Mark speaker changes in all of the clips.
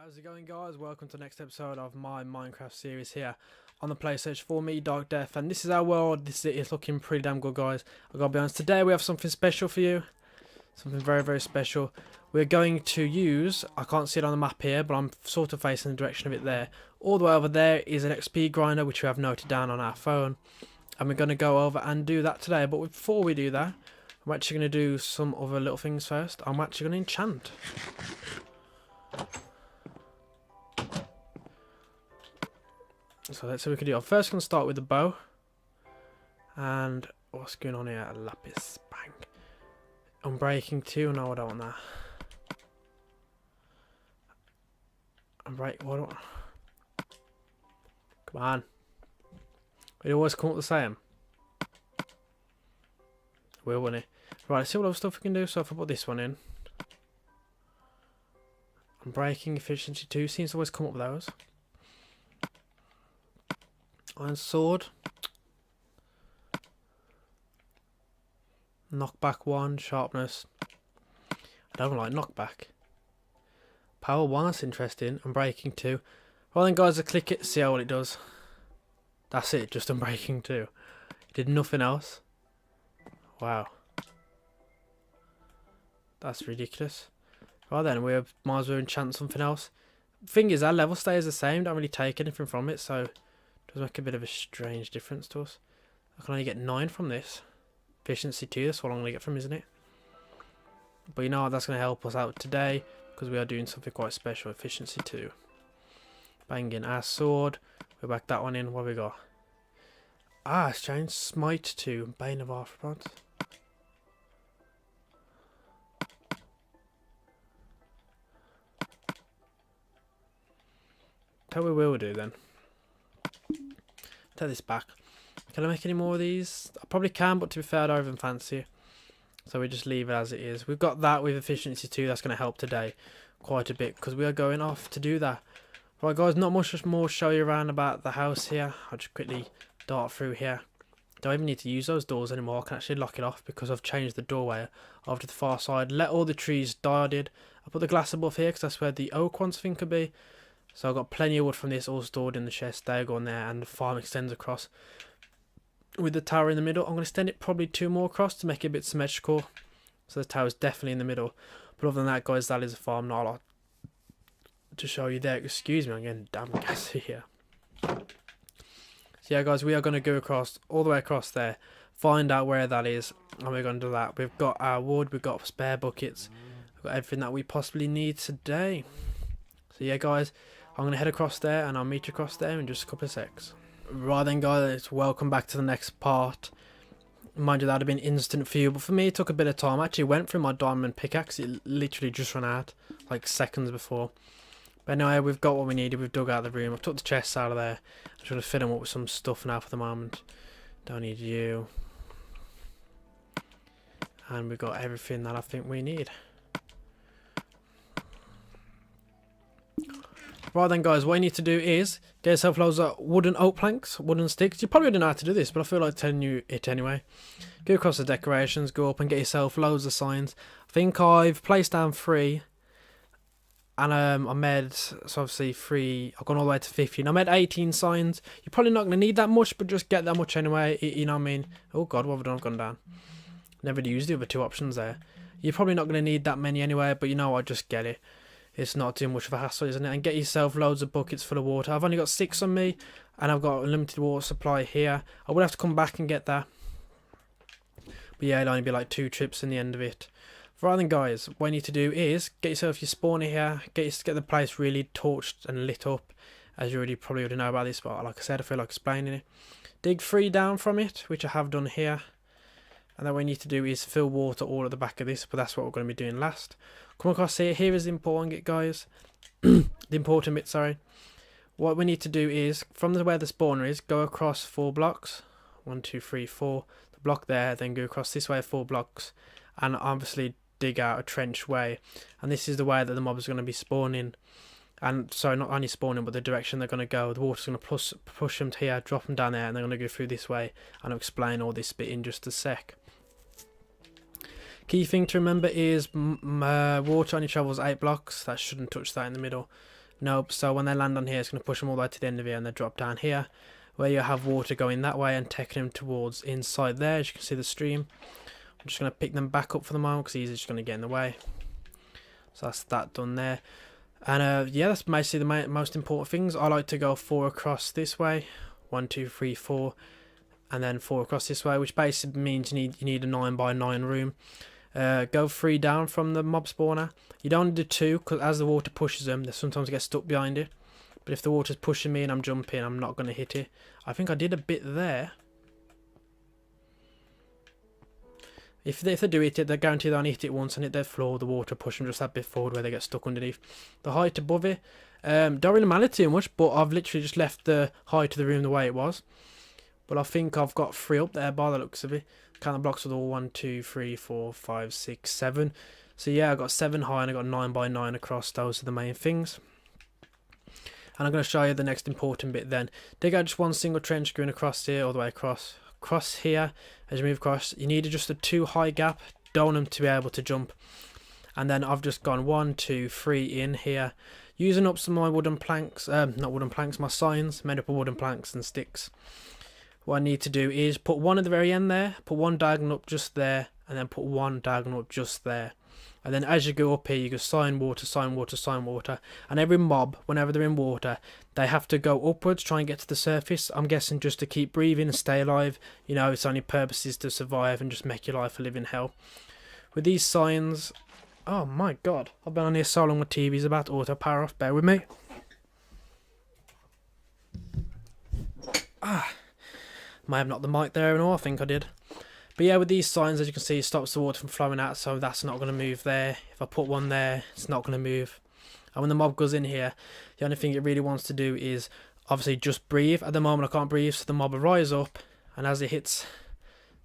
Speaker 1: How's it going, guys? Welcome to the next episode of my Minecraft series here on the PlayStation 4. Me, Dark Death, and this is our world. This is looking pretty damn good, guys. I gotta be honest, today we have something special for you. Something very, very special. We're going to use, I can't see it on the map here, but I'm sort of facing the direction of it there. All the way over there is an XP grinder, which we have noted down on our phone. And we're going to go over and do that today. But before we do that, I'm actually going to do some other little things first. I'm actually going to enchant. So let's see what we can do. I'm first going to start with the bow. And what's going on here? Lapis. Bang. Unbreaking 2. No, I don't want that. Unbreak. What? Come on. It always come up the same. Will, won't it? Right, let's see what other stuff we can do. So if I put this one in. Unbreaking efficiency 2. Seems to always come up with those. Iron sword. Knockback 1, sharpness. I don't like knockback. Power 1, that's interesting. Unbreaking 2. Well then, guys, I click it, see how it does. That's it, just Unbreaking 2. Did nothing else. Wow. That's ridiculous. Right then, we might as well enchant something else. Thing is, our level stays the same, don't really take anything from it, so does make a bit of a strange difference to us. I can only get 9 from this. Efficiency 2, that's what I'm going to get from, isn't it? But you know what, that's going to help us out today, because we are doing something quite special. Efficiency 2. Banging our sword. We'll back that one in. What have we got? Ah, it's changed. Smite 2. Bane of Arthropods. Tell we will do then. Take this back. Can I make any more of these? I probably can, but to be fair, I don't even fancy it. So we just leave it as it is. We've got that with efficiency 2. That's going to help today quite a bit, because we are going off to do that. Right, guys, not much more to show you around about the house here. I'll just quickly dart through here. Don't even need to use those doors anymore. I can actually lock it off because I've changed the doorway over to the far side. Let all the trees die, I did. I put the glass above here because that's where the oak ones thing could be. So I've got plenty of wood from this all stored in the chest. There, going there, and the farm extends across with the tower in the middle. I'm going to extend it probably 2 more across to make it a bit symmetrical. So the tower is definitely in the middle. But other than that, guys, that is a farm. Not a lot to show you there. Excuse me, I'm getting damn gassy here. So yeah, guys, we are going to go across, all the way across there, find out where that is, and we're going to do that. We've got our wood, we've got spare buckets, we've got everything that we possibly need today. So yeah, guys, I'm going to head across there, and I'll meet you across there in just a couple of secs. Right then, guys, welcome back to the next part. Mind you, that would have been instant for you, but for me it took a bit of time. I actually went through my diamond pickaxe, it literally just ran out, like seconds before. But anyway, we've got what we needed. We've dug out the room. I've took the chests out of there. I'm trying to fill them up with some stuff now for the moment. Don't need you. And we've got everything that I think we need. Right then, guys, what you need to do is get yourself loads of wooden oak planks, wooden sticks. You probably don't know how to do this, but I feel like telling you it anyway. Go across the decorations, go up and get yourself loads of signs. I think I've placed down 3. And I made, so obviously 3, I've gone all the way to 15. I made 18 signs. You're probably not going to need that much, but just get that much anyway, you know what I mean? Oh god, what have I done? I've gone down. Never used the other 2 options there. You're probably not going to need that many anyway, but you know what, just get it. It's not too much of a hassle, isn't it? And get yourself loads of buckets full of water. I've only got 6 on me, and I've got a limited water supply here. I would have to come back and get that. But yeah, it'll only be like 2 trips in the end of it. Right then, guys, what you need to do is get yourself your spawner here, get the place really torched and lit up, as you probably already know about this, but like I said, I feel like explaining it. Dig 3 down from it, which I have done here, and then what you need to do is fill water all at the back of this, but that's what we're going to be doing last. Come across here, here is the important bit, guys, the important bit, sorry. What we need to do is, from where the spawner is, go across 4 blocks, 1, 2, 3, 4, the block there, then go across this way 4 blocks, and obviously dig out a trench way, and this is the way that the mobs are going to be spawning, and sorry, not only spawning, but the direction they're going to go. The water's going to push them to here, drop them down there, and they're going to go through this way, and I'll explain all this bit in just a sec. Key thing to remember is water only travels 8 blocks. That shouldn't touch that in the middle. Nope. So when they land on here, it's going to push them all the way to the end of here, and they drop down here, where you have water going that way and taking them towards inside there. As you can see the stream. I'm just going to pick them back up for the moment because he's just going to get in the way. So that's that done there. And yeah, that's basically the most important things. I like to go 4 across this way. 1, 2, 3, 4. And then 4 across this way, which basically means you need a 9 by 9 room. Go 3 down from the mob spawner. You don't do 2 because as the water pushes them, they sometimes get stuck behind it. But if the water's pushing me and I'm jumping, I'm not going to hit it. I think I did a bit there. If they do hit it, they're guaranteed they'll hit it once and hit their floor. The water push them just that bit forward where they get stuck underneath. The height above it, don't really matter too much, but I've literally just left the height of the room the way it was. But I think I've got 3 up there by the looks of it. Count the blocks with all 1, 2, 3, 4, 5, 6, 7. So yeah, I got 7 high and I got 9 by 9 across. Those are the main things. And I'm going to show you the next important bit then. Dig out just one single trench going across here, all the way across. Across here, as you move across, you need just a 2 high gap. Don't want them to be able to jump. And then I've just gone 1, 2, 3 in here. Using up some of my wooden planks, not wooden planks, my signs, made up of wooden planks and sticks. What I need to do is put 1 at the very end there, put 1 diagonal up just there, and then put 1 diagonal up just there. And then as you go up here, you go sign water, sign water, sign water. And every mob, whenever they're in water, they have to go upwards, try and get to the surface. I'm guessing just to keep breathing and stay alive. You know, its only purpose is to survive and just make your life a living hell. With these signs... Oh my god, I've been on here so long, my TV's about to auto power off. Bear with me. Might have knocked the mic there and all, I think I did. But yeah, with these signs, as you can see, it stops the water from flowing out, so that's not going to move there. If I put 1 there, it's not going to move. And when the mob goes in here, the only thing it really wants to do is obviously just breathe. At the moment, I can't breathe, so the mob will rise up, and as it hits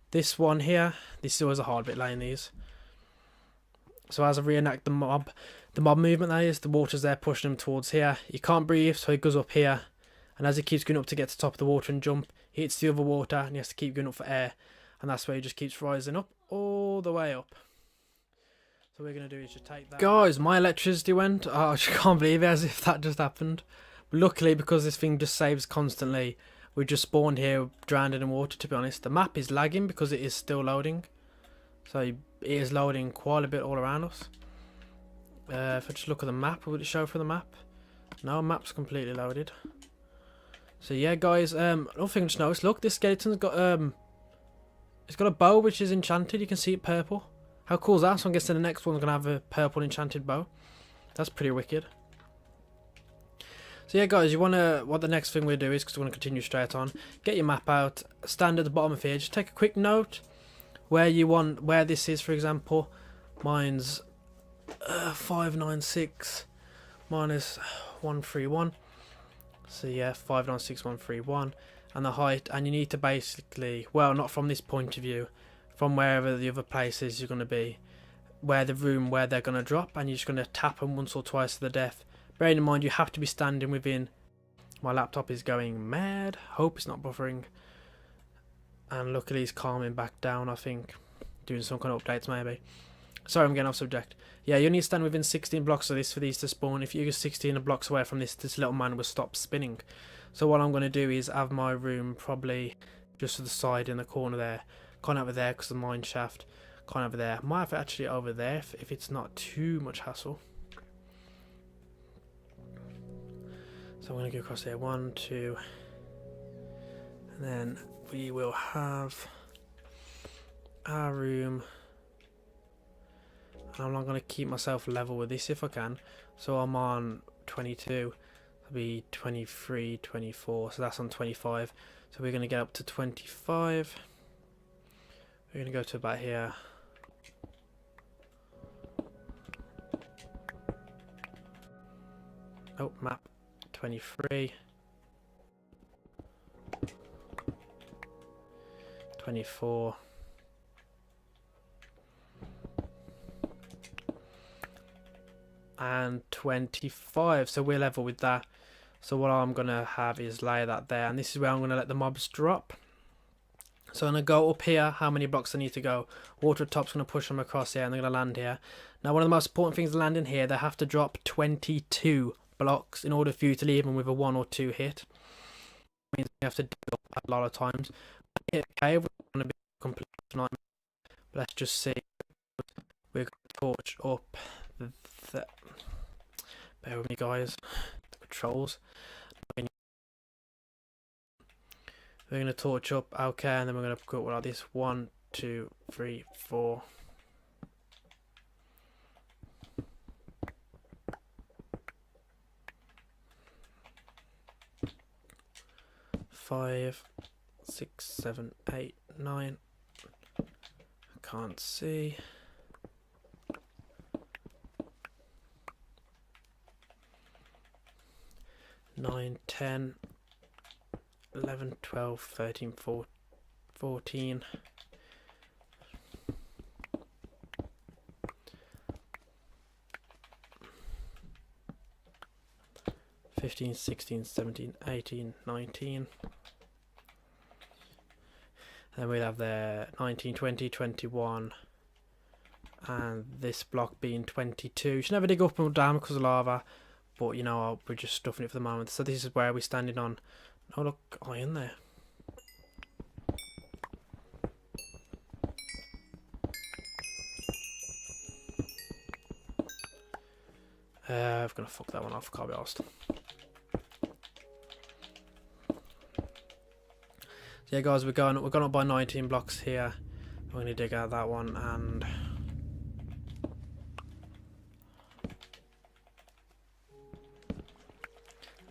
Speaker 1: this one here, this is always a hard bit laying these. So as I reenact the mob movement, that is, the water's there pushing him towards here. He can't breathe, so he goes up here, and as he keeps going up to get to the top of the water and jump, he hits the other water, and he has to keep going up for air. And that's where he just keeps rising up, all the way up. So what we're going to do is just take that. Guys, my electricity went. Oh, I just can't believe it, as if that just happened. But luckily, because this thing just saves constantly, we just spawned here, drowned in water, to be honest. The map is lagging because it is still loading. So it is loading quite a bit all around us. If I just look at the map, would it show for the map? No, map's completely loaded. So yeah, guys, another thing I just noticed, look, this skeleton's got, it's got a bow which is enchanted. You can see it purple. How cool is that? So I'm guessing the next one's going to have a purple enchanted bow. That's pretty wicked. So yeah, guys, what the next thing we'll do is, because we're going to continue straight on, get your map out, stand at the bottom of here, just take a quick note where this is, for example. Mine's 596 minus 131. So yeah, 596131. And the height, and you need to basically, well, not from this point of view, from wherever the other places you're going to be, where they're going to drop, and you're just going to tap them once or twice to the death. Bearing in mind, you have to be standing within. My laptop is going mad. Hope it's not buffering. And luckily it's calming back down, I think. Doing some kind of updates maybe. Sorry, I'm getting off subject. Yeah, you need to stand within 16 blocks of this for these to spawn. If you go 16 blocks away from this little man will stop spinning. So what I'm going to do is have my room probably just to the side in the corner there. Kind of over there because of the mine shaft. Kind of over there. Might have it actually over there if it's not too much hassle. So I'm going to go across there. 1, 2. And then we will have our room. And I'm going to keep myself level with this if I can. So I'm on 22. Be 23, 24, so that's on 25. So we're going to get up to 25. We're going to go to about here. Oh, map 23, 24. And 25, so we're level with that. So what I'm going to have is lay that there, and this is where I'm going to let the mobs drop. So I'm going to go up here, how many blocks I need to go. Water top's going to push them across here, and they're going to land here. Now one of the most important things to land in here, they have to drop 22 blocks in order for you to leave them with a 1 or 2 hit. It means you have to dig up a lot of times. Hit a cave, we're going to be a complete nightmare. Let's just see. We're going to torch up the... Bear with me, guys. The controls. We're going to torch up, okay, and then we're going to go like this. 1, 2, 3, 4. Five, 6, 7, 8, 9. I can't see. 9, 10, 11, 12, 13, 14. 15, 16, 17, 18, 19. Then we'll have there 19, 20, 21. And this block being 22. You should never dig up and down because of lava. But you know, we're just stuffing it for the moment. So this is where we're standing on. Oh look, iron there. I've got to fuck that one off, can't be arsed. So yeah guys, we're going up by 19 blocks here. We're going to dig out that one and...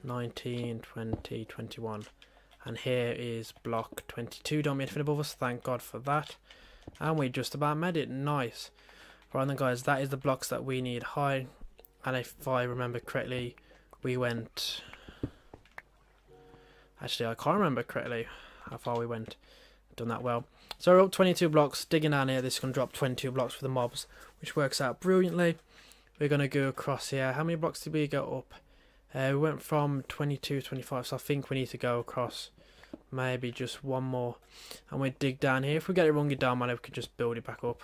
Speaker 1: (19, 20, 21). And here is block 22. Don't be anything above us, thank God for that. And we just about made it, nice. Right then guys, that is the blocks that we need high. And if I remember correctly, we went... Actually, I can't remember correctly how far we went. Done that well. So we're up 22 blocks, digging down here. This is going to drop 22 blocks for the mobs, which works out brilliantly. We're going to go across here. How many blocks did we go up? We went from 22 to 25, so I think we need to go across maybe just one more. And we dig down here. If we get it wrong, down, man, we can just build it back up.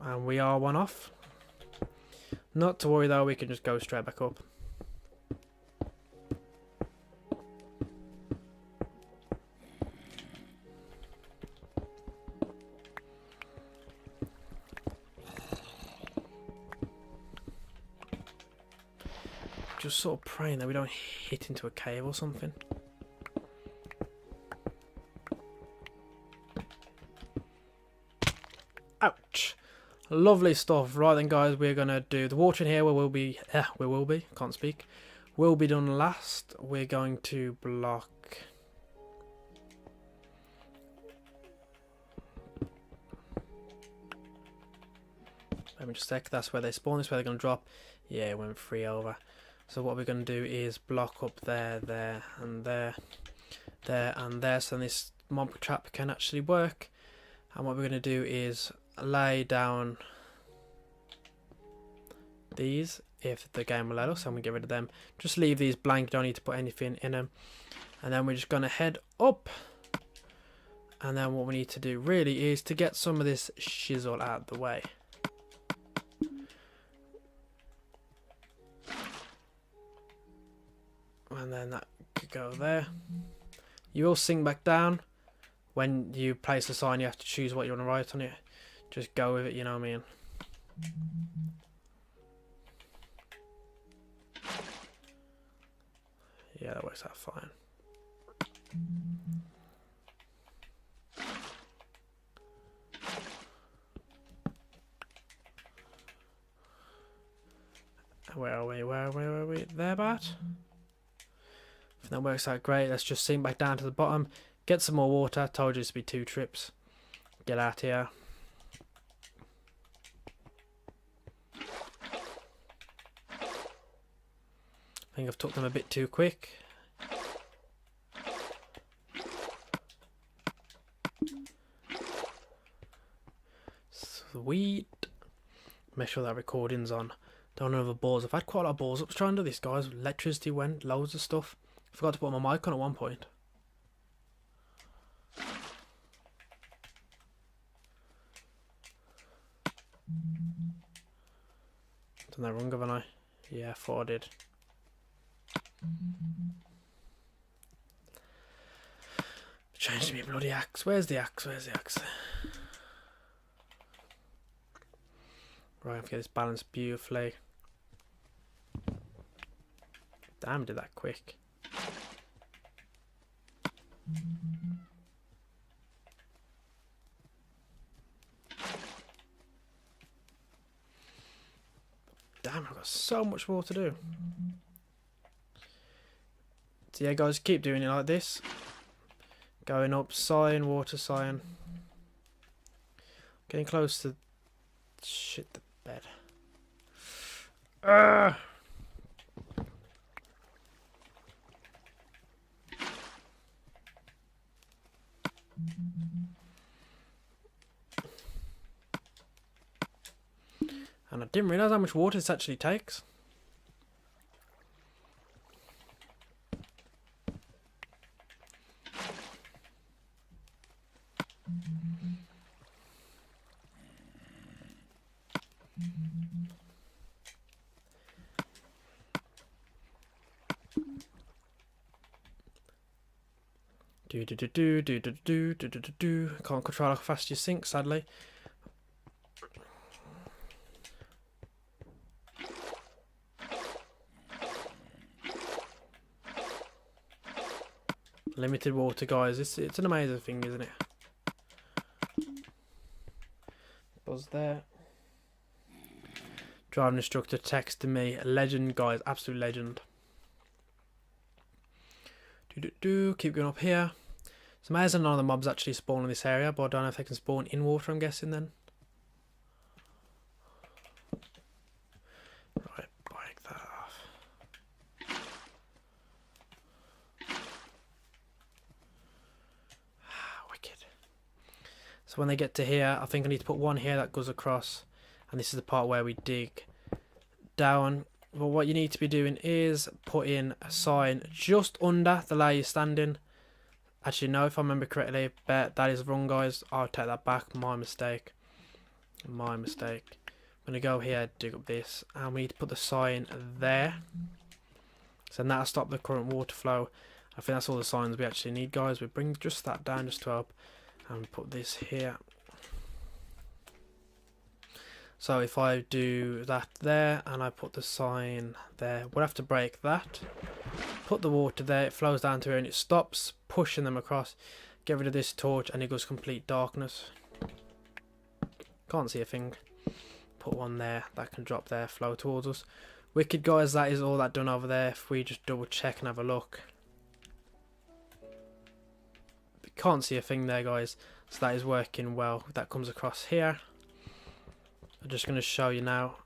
Speaker 1: And we are one off. Not to worry though, we can just go straight back up. Just sort of praying that we don't hit into a cave or something. Ouch. Lovely stuff. Right then guys, we're going to do the water in here where we'll be, can't speak, will be done last. We're going to block... Let me just check, that's where they spawn, this is where they're going to drop. Yeah, it went 3 over. So what we're going to do is block up there, there, and there, there, and there, so this mob trap can actually work. And what we're going to do is lay down these, if the game will let us, and we get rid of them. Just leave these blank, don't need to put anything in them. And then we're just going to head up. And then what we need to do really is to get some of this shizzle out of the way. And then that could go there. You will sink back down. When you place a sign, you have to choose what you want to write on it. Just go with it, you know what I mean. Yeah, that works out fine. Where are we? Where are we? There, Bat? If that works out great, let's just sink back down to the bottom. Get some more water. Told you this would be 2 trips. Get out here. I think I've took them a bit too quick. Sweet. Make sure that recording's on. Don't know the balls. I've had quite a lot of balls up trying to do this, guys. Electricity went, loads of stuff. Forgot to put my mic on at one point. Done that wrong, haven't I? Yeah, I thought I did. Changed me bloody axe. Where's the axe? Where's the axe? Right, I have to get this balanced beautifully. Damn, did that quick. Damn, I've got so much more to do. So yeah, guys, keep doing it like this. Going up, cyan, water, cyan. Getting close to... Shit, the bed. And I didn't realise how much water this actually takes. Can't control how fast you sink, sadly. Limited water, guys. It's an amazing thing, isn't it? Buzz there. Driving instructor texting me. Legend, guys. Absolute legend. Keep going up here. It's amazing none of the mobs actually spawn in this area, but I don't know if they can spawn in water, I'm guessing then. Right, break that off. Wicked. So when they get to here, I think I need to put one here that goes across, and this is the part where we dig down. Well, what you need to be doing is put in a sign just under the layer you're standing. Actually, no, if I remember correctly, but that is wrong, guys. I'll take that back. My mistake. My mistake. I'm going to go here, dig up this, and we need to put the sign there. So that'll stop the current water flow. I think that's all the signs we actually need, guys. We bring just that down just to help, and we put this here. So if I do that there, and I put the sign there, we'll have to break that. Put the water there, it flows down to here, and it stops pushing them across. Get rid of this torch, and it goes complete darkness. Can't see a thing. Put one there, that can drop there, flow towards us. Wicked, guys, that is all that done over there. If we just double check and have a look. We can't see a thing there, guys. So that is working well. That comes across here. I'm just going to show you now.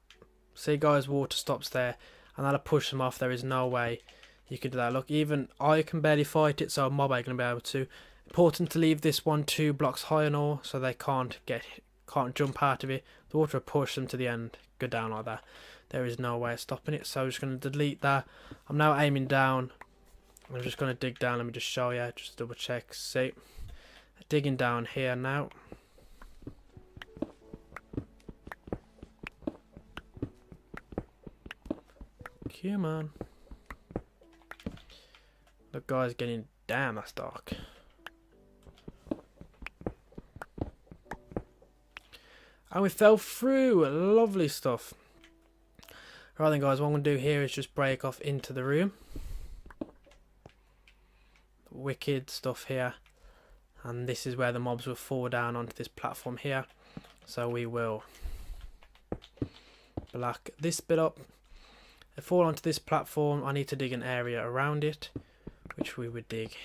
Speaker 1: See, guys, water stops there, and that'll push them off. There is no way you can do that. Look, even I can barely fight it, so a mob ain't going to be able to. Important to leave this one 2 blocks high and all, so they can't jump out of it. The water will push them to the end, go down like that. There is no way of stopping it, so I'm just going to delete that. I'm now aiming down. I'm just going to dig down. Let me just show you, just double check. See, digging down here now. Come on. Look, guys, getting damn, that's dark. And we fell through. Lovely stuff. Right then, guys, what I'm going to do here is just break off into the room. Wicked stuff here. And this is where the mobs will fall down onto this platform here. So we will black this bit up. They fall onto this platform. I need to dig an area around it, which we would dig.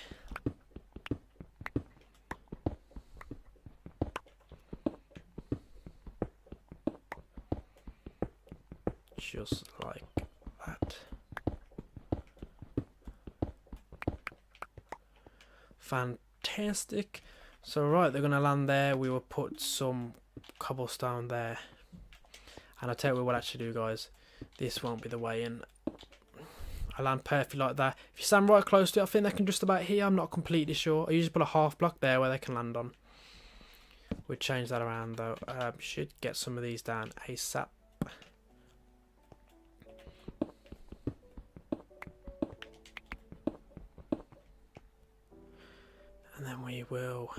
Speaker 1: Just like that. Fantastic. So right, they're going to land there. We will put some cobblestone there. And I'll tell you what we'll actually do, guys. This won't be the way in. I land perfectly like that. If you stand right close to it, I think they can just about here. I'm not completely sure. I usually put a half block there where they can land on. We'll change that around though. Should get some of these down ASAP. And then we will...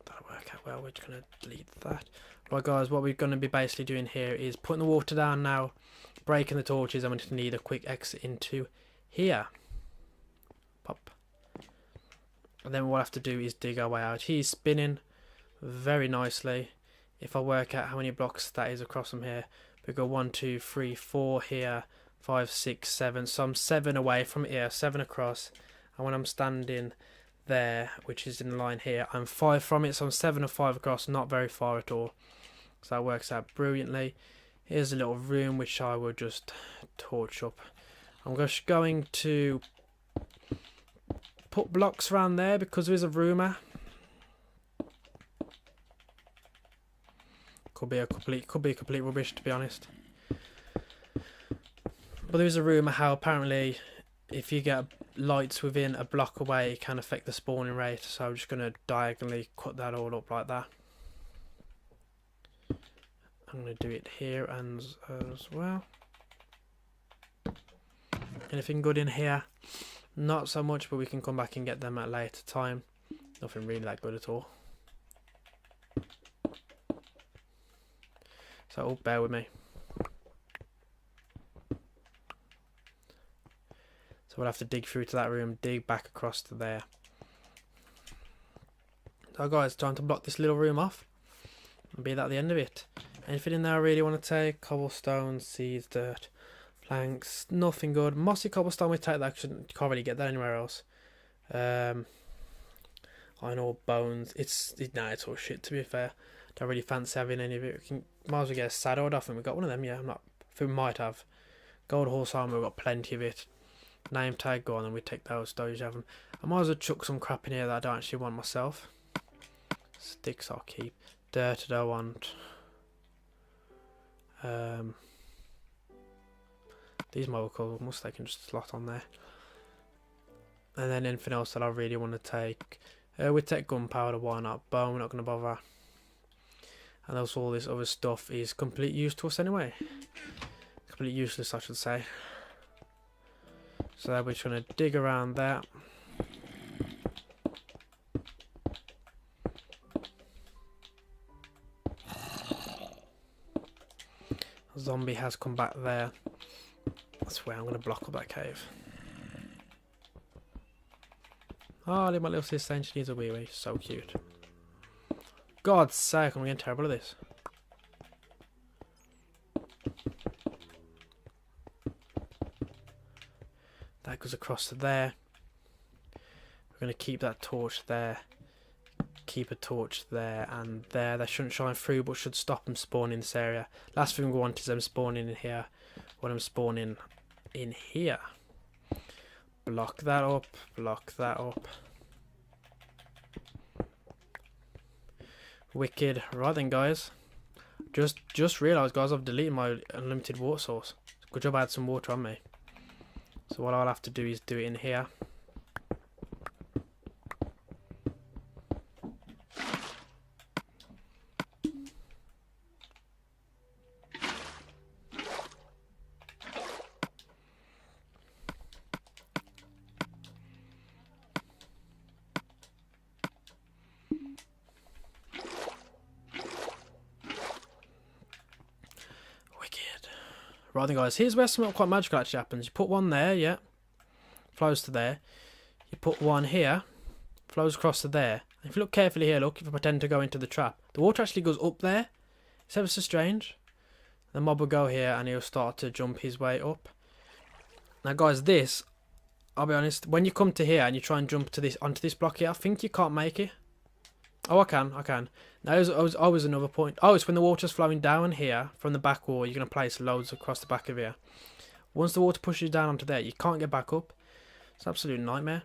Speaker 1: That'll work out well. We're just going to delete that. Right guys, what we're going to be basically doing here is putting the water down now, breaking the torches, and we just need a quick exit into here. Pop. And then what we'll have to do is dig our way out. He's spinning very nicely. If I work out how many blocks that is across from here, we go 1, 2, 3, 4 here, 5, 6, 7. So I'm 7 away from here, 7 across. And when I'm standing there, which is in the line here, I'm 5 from it. So I'm 7 and 5 across, not very far at all. So that works out brilliantly. Here's a little room which I will just torch up. I'm just going to put blocks around there because there is a rumour. Could be complete rubbish, to be honest. But there is a rumour how apparently if you get lights within a block away, it can affect the spawning rate. So I'm just going to diagonally cut that all up like that. I'm going to do it here and as well. Anything good in here? Not so much, but we can come back and get them at a later time. Nothing really that good at all. So bear with me. So we'll have to dig through to that room, dig back across to there. So guys, time to block this little room off. And be that the end of it. Anything in there I really want to take? Cobblestone, seeds, dirt, planks, nothing good. Mossy cobblestone, we take that because you can't really get that anywhere else. Iron ore, bones. It's all shit, to be fair. Don't really fancy having any of it. Might as well get a saddle. I think we got one of them. Yeah, I think we might have. Gold horse armor, we've got plenty of it. Name tag, go on, and we take those. Those you have them. I might as well chuck some crap in here that I don't actually want myself. Sticks I'll keep. Dirt I don't want. These molecule must they can just slot on there. And then anything else that I really want to take. We take gunpowder. Why not? Bone. We're not going to bother. And also all this other stuff is complete use to us anyway. Complete useless, I should say. So we're just going to dig around that. A zombie has come back there. That's where I'm going to block up that cave. Oh, look at my little sister, she needs a wee wee. So cute. God's sake, I'm getting terrible at this. That goes across to there. We're going to keep that torch there. Keep a torch there and there. They shouldn't shine through, but should stop them spawning in this area. Last thing we want is them spawning in here. When I'm spawning in here. Block that up. Block that up. Wicked. Right then, guys. Just realised, guys, I've deleted my unlimited water source. Good job I had some water on me. So what I'll have to do is do it in here. Right then, guys, here's where something quite magical actually happens. You put one there, yeah, flows to there. You put one here, flows across to there. And if you look carefully here, look, if I pretend to go into the trap, the water actually goes up there. It's ever so strange. The mob will go here and he'll start to jump his way up. Now, guys, this, I'll be honest, when you come to here and you try and jump to this onto this block here, I think you can't make it. Oh, I can. Now, always another point. Oh, it's when the water's flowing down here from the back wall. You're going to place loads across the back of here. Once the water pushes down onto there, you can't get back up. It's an absolute nightmare.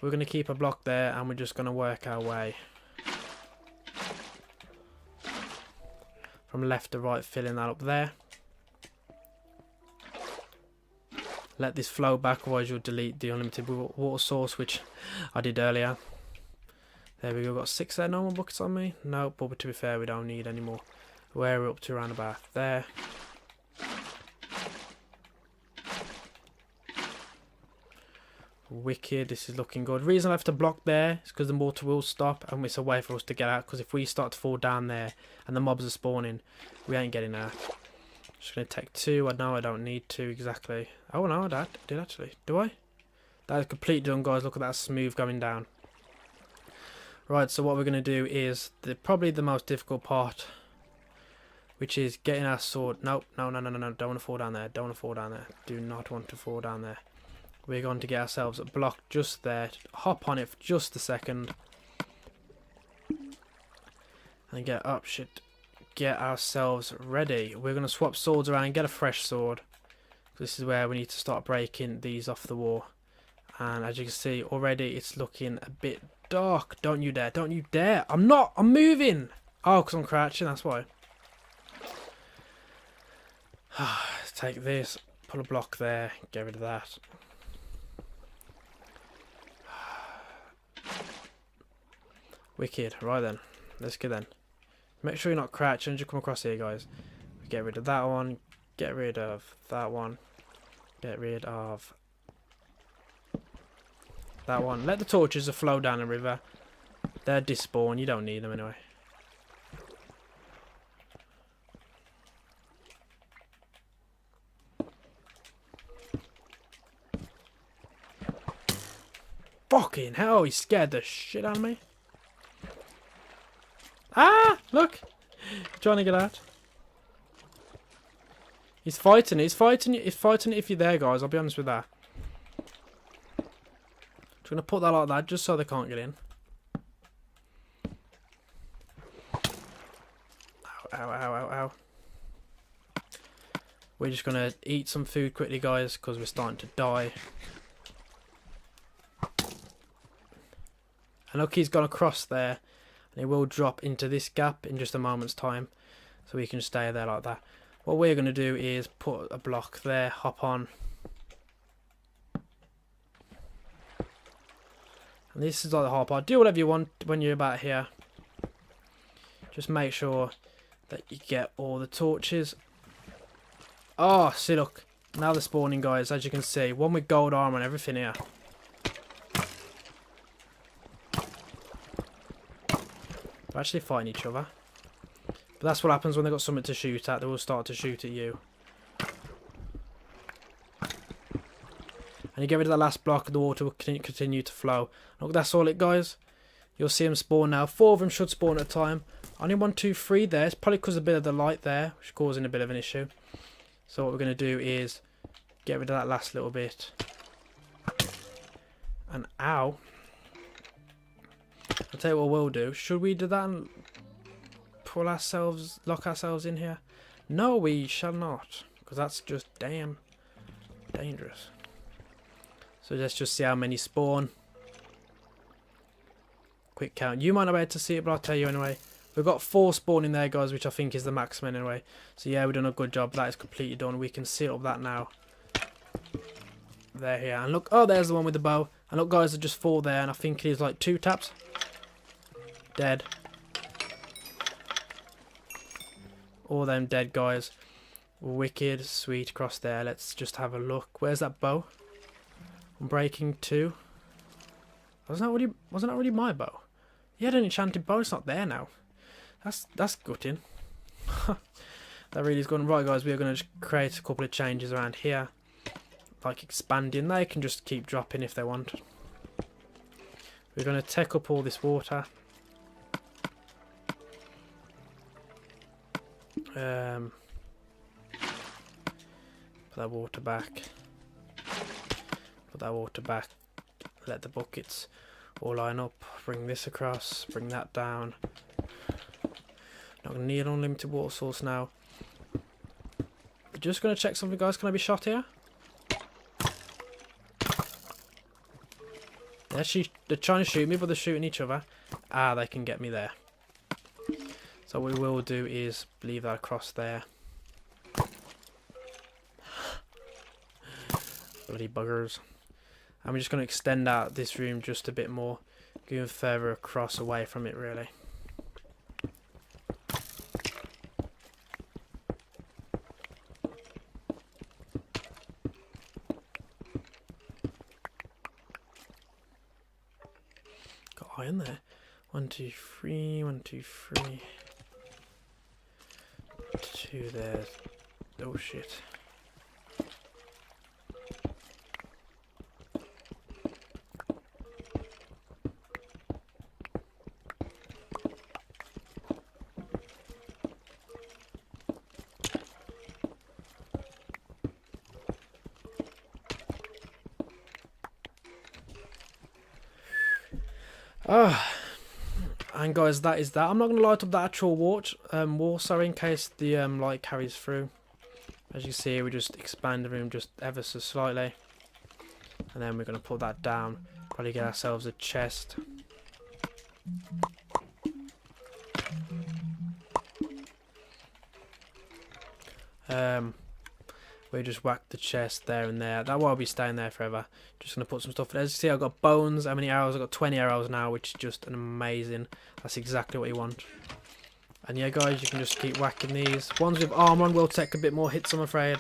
Speaker 1: We're going to keep a block there, and we're just going to work our way from left to right, filling that up there. Let this flow back, otherwise you'll delete the unlimited water source, which I did earlier. There we go, got 6 there. No more buckets on me? No, but to be fair, we don't need any more. We're up to around about there. Wicked, this is looking good. The reason I have to block there is because the water will stop and it's a way for us to get out, because if we start to fall down there and the mobs are spawning, we ain't getting out. Just going to take 2. I know I don't need 2 exactly. Oh no, I did actually. Do I? That is completely done, guys. Look at that smooth going down. Right, so what we're going to do is probably the most difficult part, which is getting our sword. Nope, no. Don't want to fall down there. Don't want to fall down there. Do not want to fall down there. We're going to get ourselves a block just there. Hop on it for just a second. And get up, shit. Get ourselves ready. We're going to swap swords around, get a fresh sword. This is where we need to start breaking these off the wall. And as you can see, already it's looking a bit dark. Don't you dare. Don't you dare. I'm not. I'm moving. Oh, because I'm crouching. That's why. Let's take this. Put a block there. Get rid of that. Wicked. Right then. Let's go then. Make sure you're not crouching as you come across here, guys. Get rid of that one. Get rid of that one. Get rid of that one. Let the torches flow down the river. They're despawn. You don't need them anyway. Fucking hell, he scared the shit out of me. Ah! Look! Trying to get out. He's fighting. He's fighting if you're there, guys. I'll be honest with that. Just gonna put that like that, just so they can't get in. Ow. We're just gonna eat some food quickly, guys, because we're starting to die. And look, he's gone across there. And it will drop into this gap in just a moment's time. So we can stay there like that. What we're going to do is put a block there, hop on. And this is like the hard part. Do whatever you want when you're about here. Just make sure that you get all the torches. Oh, see, look. Now they're spawning, guys, as you can see. One with gold armor and everything here. They're actually fighting each other. But that's what happens when they've got something to shoot at. They will start to shoot at you. And you get rid of that last block and the water will continue to flow. Look, that's all it, guys. You'll see them spawn now. 4 of them should spawn at a time. Only 1, 2, 3 there. It's probably because of a bit of the light there, which is causing a bit of an issue. So what we're going to do is get rid of that last little bit. And ow. I'll tell you what we'll do. Should we do that and lock ourselves in here? No, we shall not, because that's just damn dangerous. So let's just see how many spawn. Quick count. You might not be able to see it, but I'll tell you anyway. We've got 4 spawning there, guys, which I think is the maximum anyway. So yeah, we've done a good job. That is completely done. We can seal up that now. There, here. And look, oh, there's the one with the bow. And look, guys, there's just 4 there, and I think it is like 2 taps. Dead. All them dead, guys. Wicked, sweet, across there. Let's just have a look. Where's that bow? I'm breaking 2. Wasn't that really my bow? He had an enchanted bow. It's not there now. That's gutting. That really is good. Right, guys, we are going to create a couple of changes around here, like expanding. They can just keep dropping if they want. We're going to take up all this water. Put that water back. Put that water back. Let the buckets all line up. Bring this across. Bring that down. Not going to need an unlimited water source now. Just going to check something, guys. Can I be shot here? They're trying to shoot me, but they're shooting each other. Ah, they can get me there. So what we will do is leave that across there. Bloody buggers. And we're just going to extend out this room just a bit more, going further across away from it really. Got iron there. 1, 2, 3, 1, 2, 3. 2 there. Oh shit. And guys, that is that. I'm not going to light up that actual wall, sorry, in case the light carries through. As you see, we just expand the room just ever so slightly. And then we're going to put that down. Probably get ourselves a chest. We just whack the chest there and there. That won't be staying there forever. Just going to put some stuff. As you see, I've got bones. How many arrows? I've got 20 arrows now, which is just an amazing. That's exactly what you want. And yeah, guys, you can just keep whacking these. Ones with armor on will take a bit more hits, I'm afraid.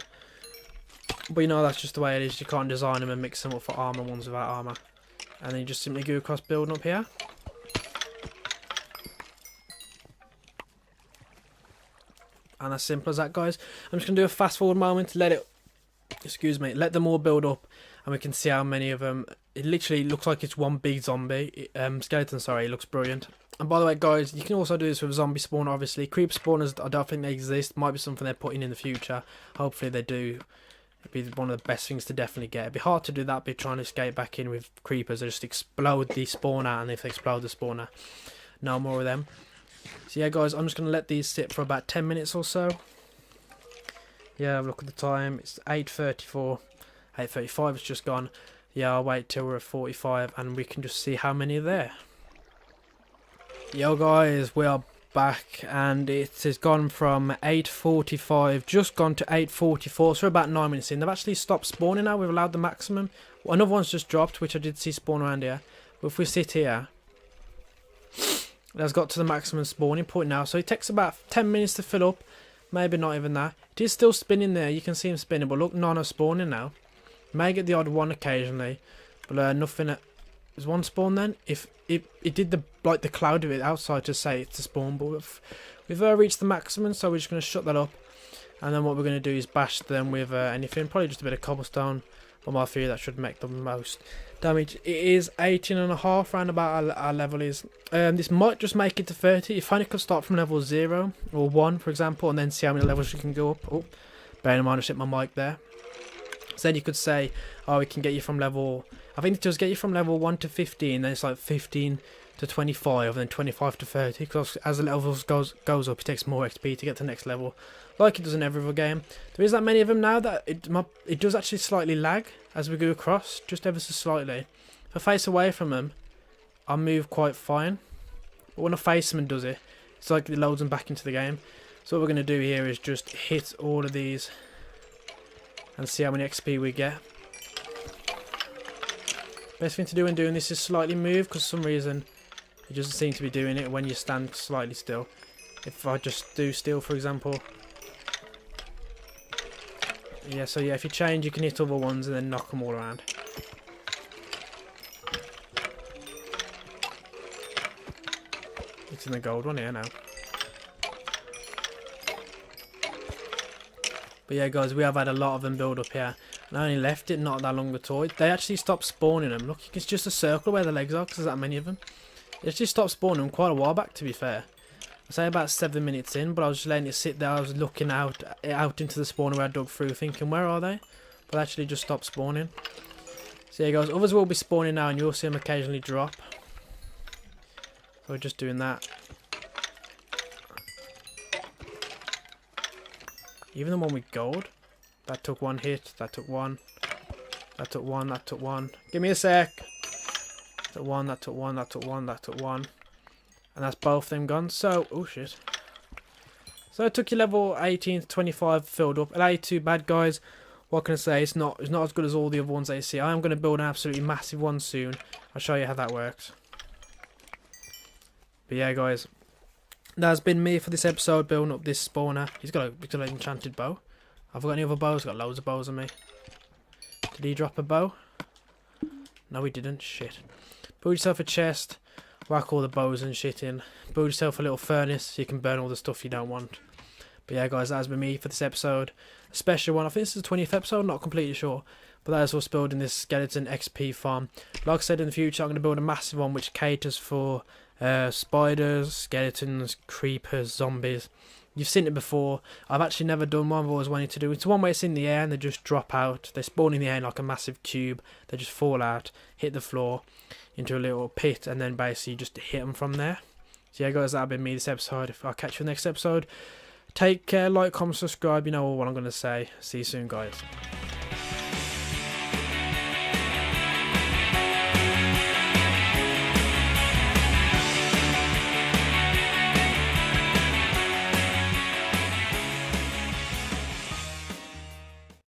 Speaker 1: But you know, that's just the way it is. You can't design them and mix them up for armor, ones without armor. And then you just simply go across building up here. And as simple as that, guys. I'm just going to do a fast forward moment, let them all build up, and we can see how many of them. It literally looks like it's one big zombie, skeleton, sorry. It looks brilliant. And by the way, guys, you can also do this with zombie spawner, obviously. Creeper spawners, I don't think they exist. Might be something they're putting in the future. Hopefully they do. It'd be one of the best things to definitely get. It'd be hard to do that, but trying to escape back in with creepers. They just explode the spawner, and if they explode the spawner, no more of them. So yeah, guys, I'm just going to let these sit for about 10 minutes or so. Yeah, look at the time. It's 8:34. 8:35 it's just gone. Yeah, I'll wait till we're at 45 and we can just see how many are there. Yo, guys, we are back and it has gone from 8:45, just gone to 8:44. So we're about 9 minutes in. They've actually stopped spawning now. We've allowed the maximum. Another one's just dropped, which I did see spawn around here. But if we sit here, that's got to the maximum spawning point now, so it takes about 10 minutes to fill up, maybe not even that. It is still spinning there, you can see him spinning, but look, none are spawning now. May get the odd one occasionally, but nothing. There's one spawn then. If it did the cloud of it outside to say it's a spawn, but we've reached the maximum, so we're just going to shut that up, and then what we're going to do is bash them with anything, probably just a bit of cobblestone. On my theory, that should make the most damage. It is 18.5 round about our level is. This might just make it to 30. If only could start from level 0 or 1, for example, and then see how many levels you can go up. Oh, bear in mind I hit my mic there. So then you could say, oh, we can get you from level. I think it does get you from level 1 to 15. Then it's like 15 to 25, and then 25 to 30. Because as the levels goes up, it takes more XP to get to the next level, like it does in every other game. There is that many of them now that it does actually slightly lag as we go across, just ever so slightly. If I face away from them, I move quite fine. But when I face them and does it, it's like it loads them back into the game. So what we're going to do here is just hit all of these and see how many XP we get. Best thing to do when doing this is slightly move, because for some reason it doesn't seem to be doing it when you stand slightly still. If I just do still, for example. Yeah, so yeah, if you change, you can hit other ones and then knock them all around. It's in the gold one here now. But yeah, guys, we have had a lot of them build up here. And I only left it not that long at all. They actually stopped spawning them. Look, it's just a circle where the legs are, because there's that many of them. They actually stopped spawning them quite a while back, to be fair. I say about 7 minutes in, but I was just letting it sit there. I was looking out into the spawner where I dug through, thinking, where are they? But they actually just stopped spawning. So yeah, guys, others will be spawning now, and you'll see them occasionally drop. So we're just doing that. Even the one with gold, that took one hit. That took one. That took one. That took one. Give me a sec. That took one. That took one. That took one. That took one. And that's both them gone. So, oh shit. So it took you level 18 to 25 filled up. It ain't too bad, guys. What can I say? It's not as good as all the other ones that you see. I am going to build an absolutely massive one soon. I'll show you how that works. But yeah, guys, that's been me for this episode, building up this spawner. He's got an enchanted bow. Have I got any other bows? Got loads of bows on me. Did he drop a bow? No, he didn't. Shit. Build yourself a chest. Whack all the bows and shit in. Build yourself a little furnace so you can burn all the stuff you don't want. But yeah, guys, that has been me for this episode. A special one. I think this is the 20th episode, not completely sure. But that is what's building this skeleton XP farm. Like I said, in the future, I'm going to build a massive one which caters for spiders, skeletons, creepers, zombies. You've seen it before. I've actually never done one. I've always wanted to do it. It's one where it's in the air and they just drop out. They spawn in the air in like a massive cube. They just fall out, hit the floor into a little pit, and then basically just hit them from there. So yeah, guys, that'll be me this episode. I'll catch you in the next episode. Take care, like, comment, subscribe. You know what I'm going to say. See you soon, guys.